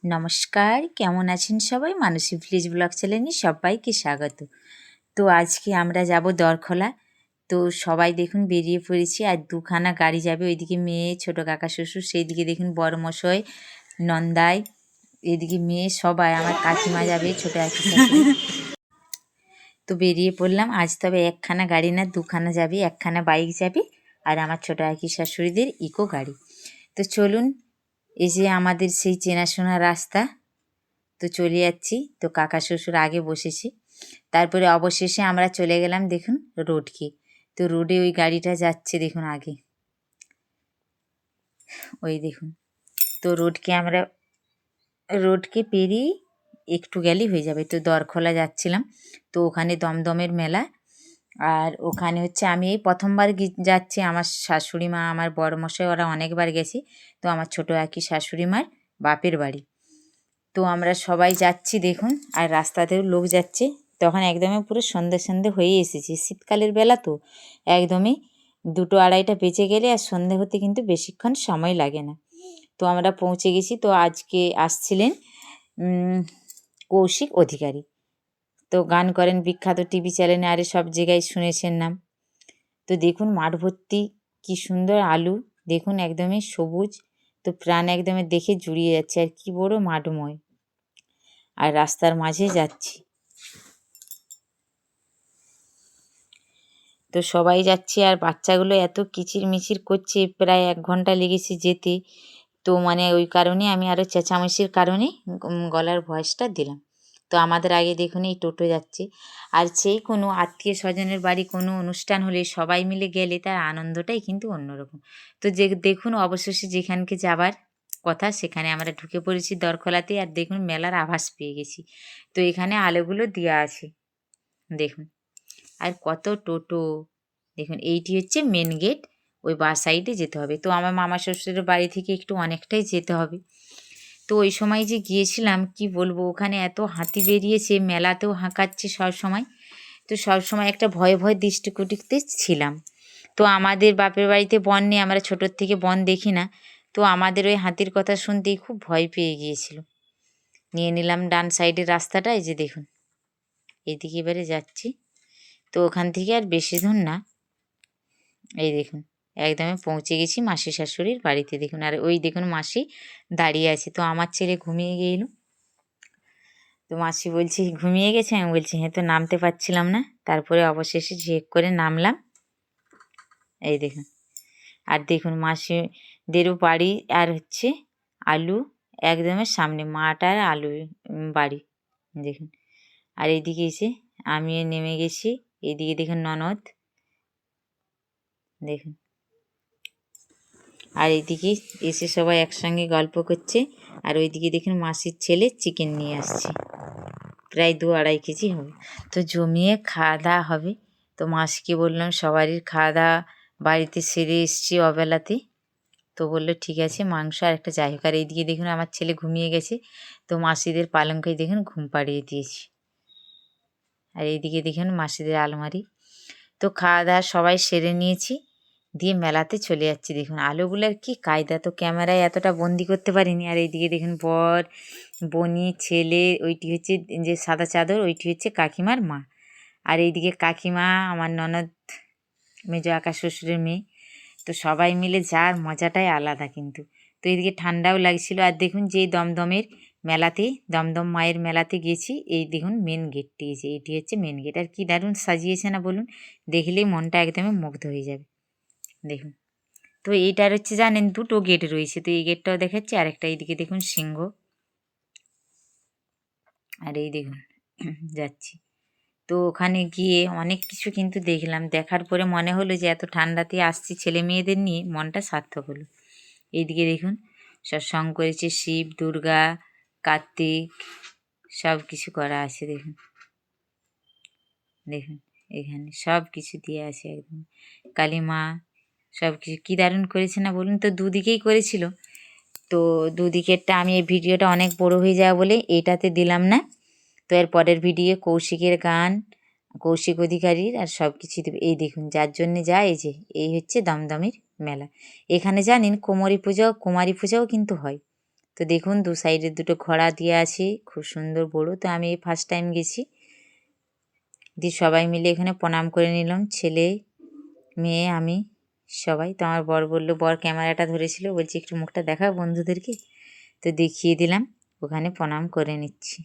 নমস্কার, কেমন আছেন সবাই? মানসী ভিলেজ ব্লগ চ্যানেলে সবাইকে স্বাগত। তো আজকে আমরা যাব দরখোলা। তো সবাই দেখুন বেরিয়ে পড়েছি, আর দুখানা গাড়ি যাবে। ওইদিকে মেয়ে, ছোট কাকা শ্বশুর, সেই দিকে দেখুন বড়মশাই, নন্দাই, এদিকে মেয়ে, সবাই, আমার কাকিমা যাবে, ছোট একই শাশুড়ি। তো বেরিয়ে পড়লাম। আজ তবে একখানা গাড়ি না, দুখানা যাবে, একখানা বাইক যাবে আর আমার ছোট একই শাশুড়িদের ইকো গাড়ি। তো চলুন, এই যে আমাদের সেই চেনাশোনা রাস্তা। তো চলে যাচ্ছি। তো কাকা শ্বশুর আগে বসেছি। তারপরে অবশেষে আমরা চলে গেলাম দেখুন রোডকে। তো রোডে ওই গাড়িটা যাচ্ছে দেখুন আগে, ওই দেখুন। তো রোডকে পেরিয়ে একটু গেলেই হয়ে যাবে। তো দরখোলা যাচ্ছিলাম। তো ওখানে দমদমের মেলা, আর ওখানে হচ্ছে আমি এই প্রথমবার যাচ্ছি। আমার শাশুড়ি মা, আমার বড়মশাই, ওরা অনেকবার গেছে। তো আমার ছোট একই শাশুড়ি মার বাপের বাড়ি। তো আমরা সবাই যাচ্ছি দেখুন, আর রাস্তাতেও লোক যাচ্ছে। তখন একদমই পুরো সন্ধে সন্ধে হয়ে এসেছে, শীতকালের বেলা তো একদমই 2-2-2:30 বেজে গেলে আর সন্ধে হতে কিন্তু বেশিক্ষণ সময় লাগে না। তো আমরা পৌঁছে গেছি। তো আজকে আসছিলেন কৌশিক অধিকারী। তো গান করেন বিখ্যাত টিভি চ্যানেলে, আরে সব জায়গায় শুনেছেন নাম। তো দেখুন মাঠ ভর্তি কি সুন্দর আলু, দেখুন একদমই সবুজ। তো প্রাণ একদমই দেখে জুড়িয়ে যাচ্ছে, আর কি বড় মাঠময়। আর রাস্তার মাঝে যাচ্ছি। তো সবাই যাচ্ছি, আর বাচ্চাগুলো এত কিচিরমিচির করছে, প্রায় 1 ঘন্টা লেগেছে যেতে। তো মানে ওই কারণে আমি আরও চেঁচামেচির কারণে গলার ভয়েসটা দিলাম। তো আমাদের আগে দেখুন এই টোটো যাচ্ছে। আর সেই কোনো আত্মীয় স্বজনের বাড়ি কোনো অনুষ্ঠান হলে সবাই মিলে গেলে তার আনন্দটাই কিন্তু অন্যরকম। তো যে দেখুন অবশেষে যেখানকে যাবার কথা সেখানে আমরা ঢুকে পড়েছি দরখোলাতে। আর দেখুন মেলার আভাস পেয়ে গেছি। তো এখানে আলোগুলো দেওয়া আছে দেখুন, আর কত টোটো। দেখুন এইটি হচ্ছে মেন গেট, ওই বাঁ সাইডে যেতে হবে। তো আমার মামা শ্বশুরের বাড়ি থেকে একটু অনেকটাই যেতে হবে। তো ওই সময় যে গিয়েছিলাম কি বলবো, ওখানে এত হাতি বেরিয়েছে, মেলাতেও হাঁকাচ্ছে সব সময়। তো সব সময় একটা ভয় ভয় দৃষ্টিকটিতে ছিলাম। তো আমাদের বাপের বাড়িতে বন নেই, আমরা ছোটোর থেকে বন দেখি না। তো আমাদের ওই হাতির কথা শুনতেই খুব ভয় পেয়ে গিয়েছিল। নিয়ে নিলাম ডান সাইডের রাস্তাটা, এই যে দেখুন এইদিকে এবারে যাচ্ছি। তো ওখান থেকে আর বেশি দূর না, এই দেখুন একদমই পৌঁছে গেছি মাসি শাশুড়ির বাড়িতে। দেখুন আর ওই দেখুন মাসি দাঁড়িয়ে আছে। তো আমার ছেলে ঘুমিয়ে গেল। তো মাসি বলছি ঘুমিয়ে গেছে, আমি বলছি হ্যাঁ। তো নামতে পারছিলাম না, তারপরে অবশেষে ঝেক করে নামলাম। এই দেখুন, আর দেখুন মাসিদেরও বাড়ি আর হচ্ছে আলু একদমের সামনে, মাঠ আর আলু বাড়ি দেখুন। আর এইদিকে এসে আমিও নেমে গেছি। এইদিকে দেখুন ননদ দেখুন, আর এইদিকে এসে সবাই একসঙ্গে গল্প করছে। আর ওইদিকে দেখুন মাসির ছেলে চিকেন নিয়ে আসছে, প্রায় 2-2.5 কেজি হবে। তো জমিয়ে খাওয়া দাওয়া হবে। তো মাসিকে বললাম সবারই খাওয়া দাওয়া বাড়িতে সেরে এসছি অবেলাতে। তো বললো ঠিক আছে মাংস আর একটা যাই হোক। আর এইদিকে দেখুন আমার ছেলে ঘুমিয়ে গেছে। তো মাসিদের পালঙ্কায় দেখুন ঘুম পাড়িয়ে দিয়েছি। আর এইদিকে দেখুন মাসিদের আলমারি। তো খাওয়া দাওয়া সবাই সেরে নিয়েছি, দিয়ে মেলাতে চলে যাচ্ছি। দেখুন আলোগুলোর কি কায়দা, তো ক্যামেরায় এতটা বন্দি করতে পারিনি। আর এইদিকে দেখুন বর, বনি, ছেলে, ওইটি হচ্ছে যে সাদা চাদর, ওইটি হচ্ছে কাকিমার মা। আর এইদিকে কাকিমা আমার ননদ, মেজো আকা শ্বশুরের মেয়ে। তো সবাই মিলে যার মজাটাই আলাদা কিন্তু। তো এইদিকে ঠান্ডাও লাগছিল। আর দেখুন যেই দমদমের মেলাতে, দমদম মায়ের মেলাতে গেছি, এই দেখুন মেন গেটটি, যে এইটি হচ্ছে মেন গেট। আর কি দারুণ সাজিয়েছে না বলুন, দেখলেই মনটা একদমই মুগ্ধ হয়ে যাবে দেখুন। তো এইটার হচ্ছে জানেন 2টো গেট রয়েছে। তো এই গেটটাও দেখাচ্ছি, আরেকটা এইদিকে দেখুন সিংহ। আর এই দেখুন যাচ্ছি। তো ওখানে গিয়ে অনেক কিছু কিন্তু দেখলাম, দেখার পরে মনে হলো যে এত ঠান্ডাতে আসছি ছেলে মেয়েদের নিয়ে, মনটা সার্থক হলো। এইদিকে দেখুন সব সং করেছে, শিব, দুর্গা, কার্তিক, সব কিছু করা আছে দেখুন। দেখুন এখানে সব কিছু দিয়ে আছে একদম, কালী মা, সব কিছু কী দারুণ করেছে না বলুন। তো দুদিকেই করেছিল। তো দুদিকেরটা আমি এই ভিডিওটা অনেক বড় হয়ে যাবে বলে এইটাতে দিলাম না। তো এর পরের ভিডিও কৌশিকের গান, কৌশিক অধিকারীর আর সব কিছু দেবে। এই দেখুন যার জন্যে যায়, এই যে এই হচ্ছে দমদমের মেলা। এখানে জানেন কুমারী পূজাও কিন্তু হয়। তো তো দেখুন দু সাইডে দুটো ঘোড়া দিয়ে আছে, খুব সুন্দর বড়। তো আমি এই ফার্স্ট টাইম গেছি, দিয়ে সবাই মিলে এখানে প্রণাম করে নিলাম, ছেলে মেয়ে আমি সবাই। তো আমার বর বললো, বর ক্যামেরাটা ধরেছিল, বলছি একটু মুখটা দেখা বন্ধুদেরকে, তো দেখিয়ে দিলাম। ওখানে প্রণাম করে নিচ্ছি।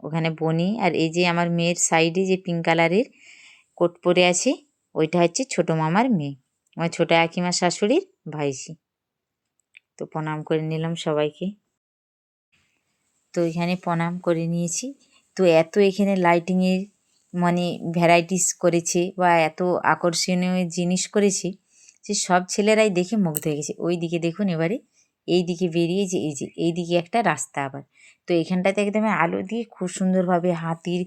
ওখানে বনি আর এই যে আমার মেয়ের সাইডে যে পিঙ্ক কালারের কোট পরে আছে, ওইটা হচ্ছে ছোট মামার মেয়ে, আমার ছোট কাকিমার শাশুড়ির ভাইঝি। তো প্রণাম করে নিলাম সবাইকে। তো এখানে প্রণাম করে নিয়েছি। তো এত এখানে লাইটিংয়ের মানে ভ্যারাইটিস করেছে বা এত আকর্ষণীয় জিনিস করেছে যে সব ছেলেরাই দেখে মুগ্ধ হয়ে গেছে। ওই দিকে দেখুন, এবারে এই দিকে বেরিয়ে যে এই দিকে একটা রাস্তা আবার। তো এখানটাতে একদম আলো দিয়ে খুব সুন্দরভাবে হাতির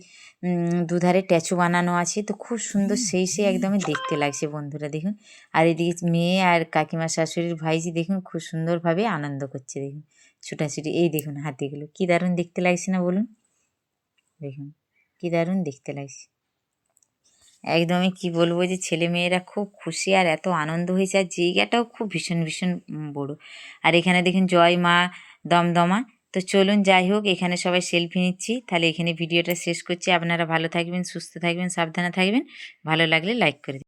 দুধারে ট্যাচু বানানো আছে। তো খুব সুন্দর সেই একদমই দেখতে লাগছে বন্ধুরা, দেখুন। আর এদিকে মেয়ে আর কাকিমা শাশুড়ির ভাইজি দেখুন খুব সুন্দরভাবে আনন্দ করছে, দেখুন ছুটাছুটি। এই দেখুন হাতিগুলো কী দারুণ দেখতে লাগছে না বলুন, দেখুন কী দারুণ দেখতে লাগছে। একদমই কি বলবো যে ছেলে মেয়েরা খুব খুশি আর এত আনন্দ হয়েছে। আর জায়গাটাও খুব ভীষণ ভীষণ বড়। আর এখানে দেখুন জয় মা দমদমা। তো চলুন যাই হোক, এখানে সবাই সেলফি নিচ্ছি। তাহলে এখানে ভিডিওটা শেষ করছি। আপনারা ভালো থাকবেন, সুস্থ থাকবেন, সাবধানে থাকবেন। ভালো লাগলে লাইক করে দিন।